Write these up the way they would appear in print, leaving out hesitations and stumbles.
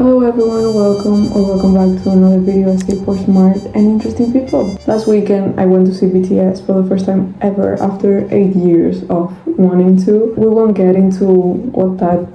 Hello everyone, welcome back to another video I see for smart and interesting people. Last weekend I went to see BTS for the first time ever after 8 years of wanting to. We won't get into what that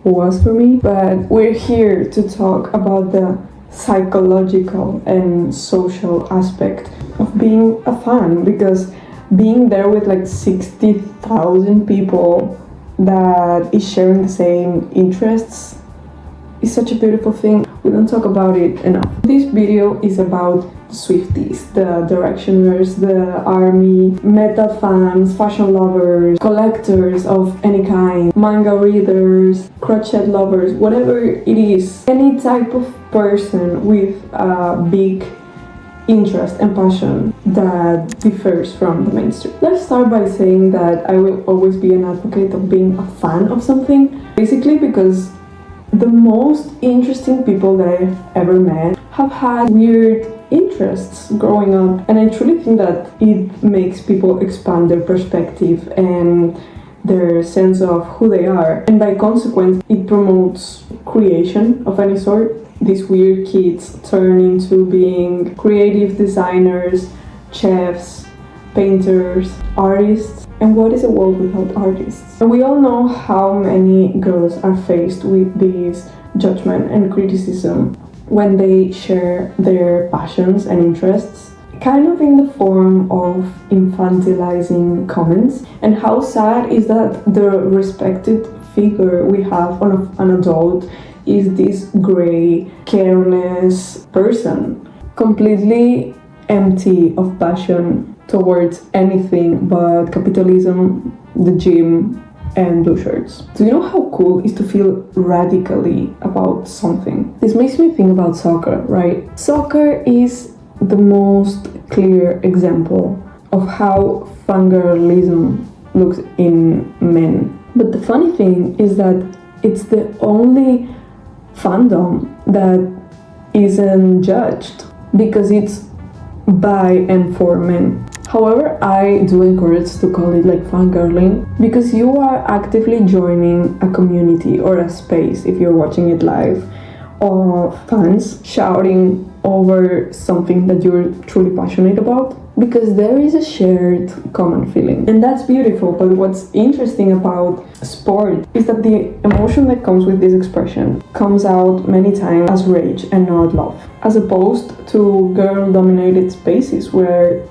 was for me, but we're here to talk about the psychological and social aspect of being a fan, because being there with like 60,000 people that is sharing the same interests is such a beautiful thing. We don't talk about it enough. This video is about the Swifties, the Directioners, the ARMY, metal fans, fashion lovers, collectors of any kind, manga readers, crochet lovers, whatever it is. Any type of person with a big interest and passion that differs from the mainstream. Let's start by saying that I will always be an advocate of being a fan of something, basically because the most interesting people that I've ever met have had weird interests growing up, and I truly think that it makes people expand their perspective and their sense of who they are, and by consequence it promotes creation of any sort. These weird kids turn into being creative designers, chefs, painters, artists. And what is a world without artists? And we all know how many girls are faced with this judgment and criticism when they share their passions and interests, kind of in the form of infantilizing comments. And how sad is that the respected figure we have on an adult is this gray, careless person, completely empty of passion towards anything but capitalism, the gym, and blue shirts. Do you know how cool it is to feel radically about something? This makes me think about soccer, right? Soccer is the most clear example of how fangirlism looks in men. But the funny thing is that it's the only fandom that isn't judged, because it's by and for men. However, I do encourage to call it like fangirling, because you are actively joining a community or a space, if you're watching it live, of fans shouting over something that you're truly passionate about, because there is a shared common feeling, and that's beautiful. But what's interesting about sport is that the emotion that comes with this expression comes out many times as rage and not love, as opposed to girl-dominated spaces where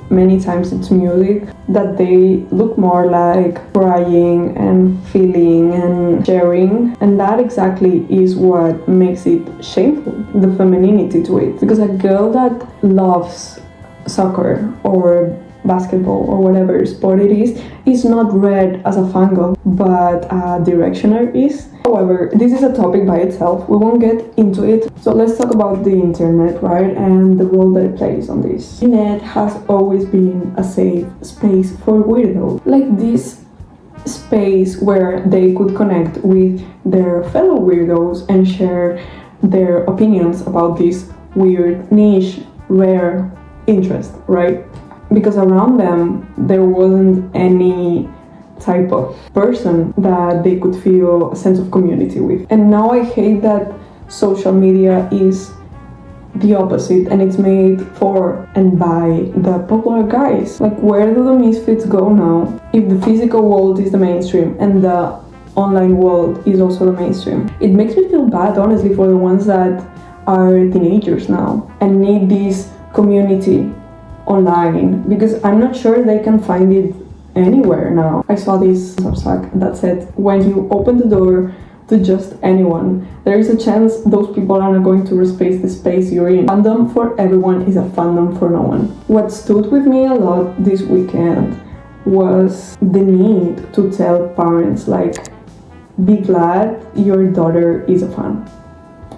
many times it's music that they look more like crying and feeling and sharing, and that exactly is what makes it shameful, the femininity to it. Because a girl that loves soccer or basketball or whatever sport it is not read as a fangirl, but a directioner is. However, this is a topic by itself, we won't get into it. So let's talk about the internet, right, and the role that it plays on this. The internet has always been a safe space for weirdos, like this space where they could connect with their fellow weirdos and share their opinions about this weird, niche, rare interest, right? Because around them there wasn't any type of person that they could feel a sense of community with. And now I hate that social media is the opposite, and it's made for and by the popular guys. Like, where do the misfits go now if the physical world is the mainstream and the online world is also the mainstream? It makes me feel bad, honestly, for the ones that are teenagers now and need this community online, because I'm not sure they can find it anywhere now. I saw this substack that said, when you open the door to just anyone, there is a chance those people are not going to respect the space you're in. Fandom for everyone is a fandom for no one. What stood with me a lot this weekend was the need to tell parents, like, be glad your daughter is a fan.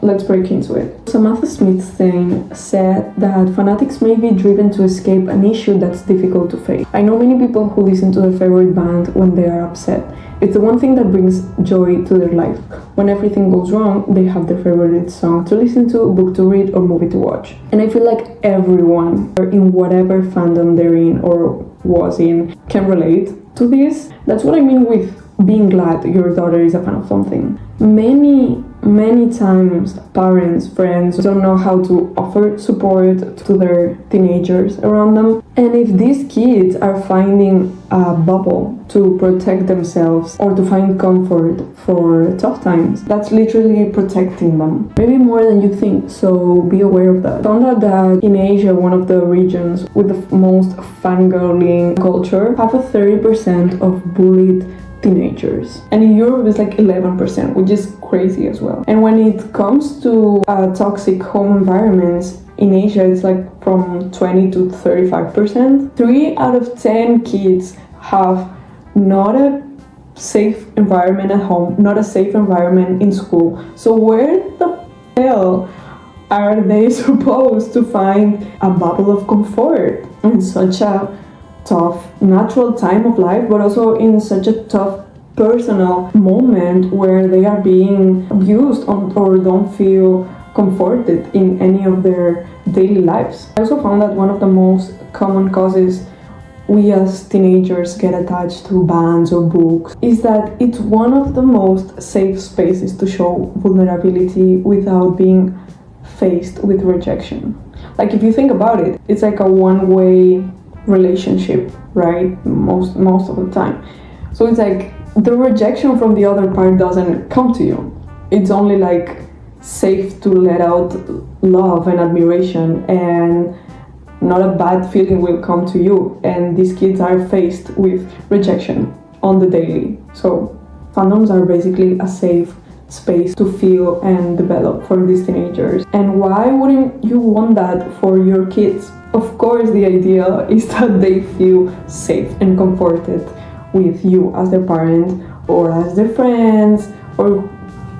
Let's break into it. Samantha Smith's thing said that fanatics may be driven to escape an issue that's difficult to face. I know many people who listen to their favorite band when they are upset. It's the one thing that brings joy to their life. When everything goes wrong, they have their favorite song to listen to, book to read, or movie to watch. And I feel like everyone, in whatever fandom they're in or was in, can relate to this. That's what I mean with being glad your daughter is a fan of something. Many many times parents, friends don't know how to offer support to their teenagers around them. And if these kids are finding a bubble to protect themselves or to find comfort for tough times, that's literally protecting them. Maybe more than you think, so be aware of that. I found out that in Asia, one of the regions with the most fangirling culture, have a 30% of bullied teenagers, and in Europe it's like 11%, which is crazy as well. And when it comes to toxic home environments in Asia, it's like from 20 to 35%. 3 out of 10 kids have not a safe environment at home, not a safe environment in school. So where the hell are they supposed to find a bubble of comfort in such a tough natural time of life, but also in such a tough personal moment where they are being abused or don't feel comforted in any of their daily lives? I also found that one of the most common causes we as teenagers get attached to bands or books is that it's one of the most safe spaces to show vulnerability without being faced with rejection. Like, if you think about it, it's like a one-way relationship, right? Most of the time. So it's like the rejection from the other part doesn't come to you. It's only like safe to let out love and admiration, and not a bad feeling will come to you. And these kids are faced with rejection on the daily. So fandoms are basically a safe space to feel and develop for these teenagers. And why wouldn't you want that for your kids? Of course, the idea is that they feel safe and comforted with you as their parent or as their friends or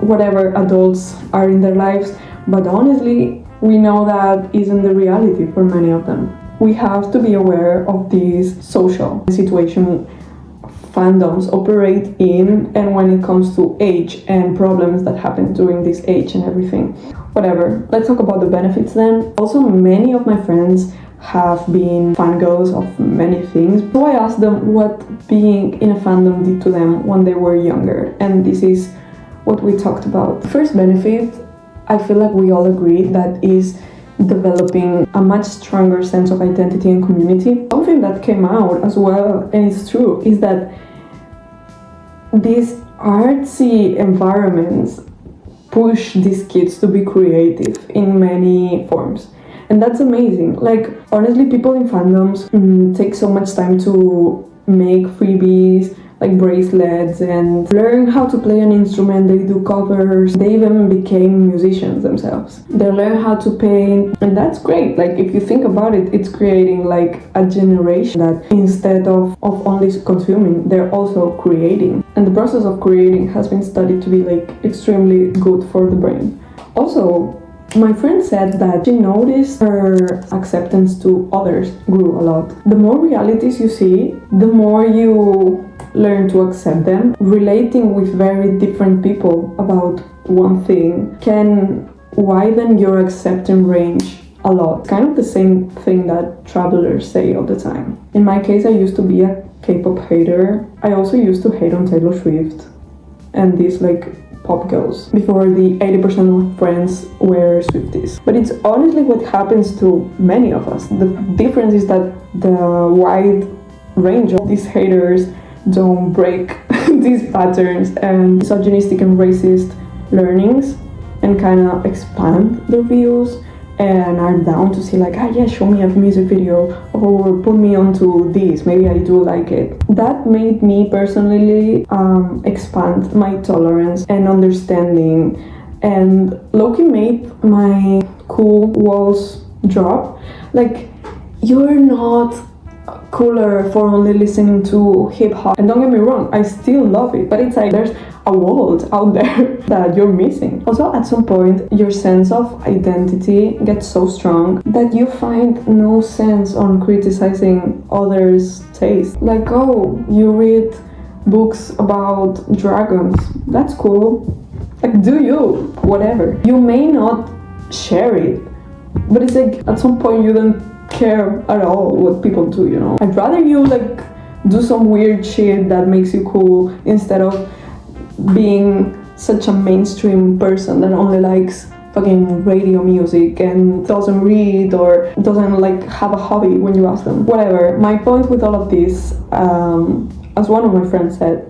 whatever adults are in their lives. But honestly, we know that isn't the reality for many of them. We have to be aware of this social situation fandoms operate in, and when it comes to age and problems that happen during this age and everything. Whatever, let's talk about the benefits then. Also, many of my friends have been fangirls of many things, so I asked them what being in a fandom did to them when they were younger, and this is what we talked about. The first benefit, I feel like we all agree, that is developing a much stronger sense of identity and community. Something that came out as well, and it's true, is that these artsy environments push these kids to be creative in many forms. And that's amazing. Like, honestly, people in fandoms take so much time to make freebies, like bracelets, and learn how to play an instrument. They do covers. They even became musicians themselves. They learn how to paint, and that's great. Like, if you think about it, it's creating like a generation that instead of only consuming, they're also creating. And the process of creating has been studied to be like extremely good for the brain. Also, my friend said that she noticed her acceptance to others grew a lot. The more realities you see, the more you learn to accept them. Relating with very different people about one thing can widen your acceptance range a lot. It's kind of the same thing that travelers say all the time. In my case, I used to be a K-pop hater. I also used to hate on Taylor Swift and these like pop girls before the 80% of friends were Swifties. But it's honestly what happens to many of us. The difference is that the wide range of these haters don't break these patterns and misogynistic and racist learnings and kind of expand their views and are down to see like, yeah, show me a music video or put me onto this, maybe I do like it. That made me personally expand my tolerance and understanding, and low-key made my cool walls drop. Like, you're not cooler for only listening to hip-hop, and don't get me wrong, I still love it, but it's like there's a world out there that you're missing. Also, at some point, your sense of identity gets so strong that you find no sense on criticizing others' taste. Like, oh, you read books about dragons, that's cool. Like, do you? Whatever. You may not share it, but it's like at some point you don't care at all what people do, you know? I'd rather you like do some weird shit that makes you cool instead of being such a mainstream person that only likes fucking radio music and doesn't read or doesn't like have a hobby when you ask them. Whatever. My point with all of this, as one of my friends said,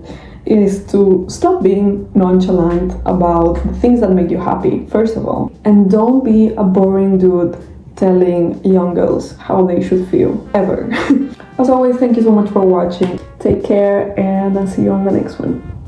is to stop being nonchalant about the things that make you happy, first of all. And don't be a boring dude telling young girls how they should feel, ever. As always, thank you so much for watching. Take care, and I'll see you on the next one.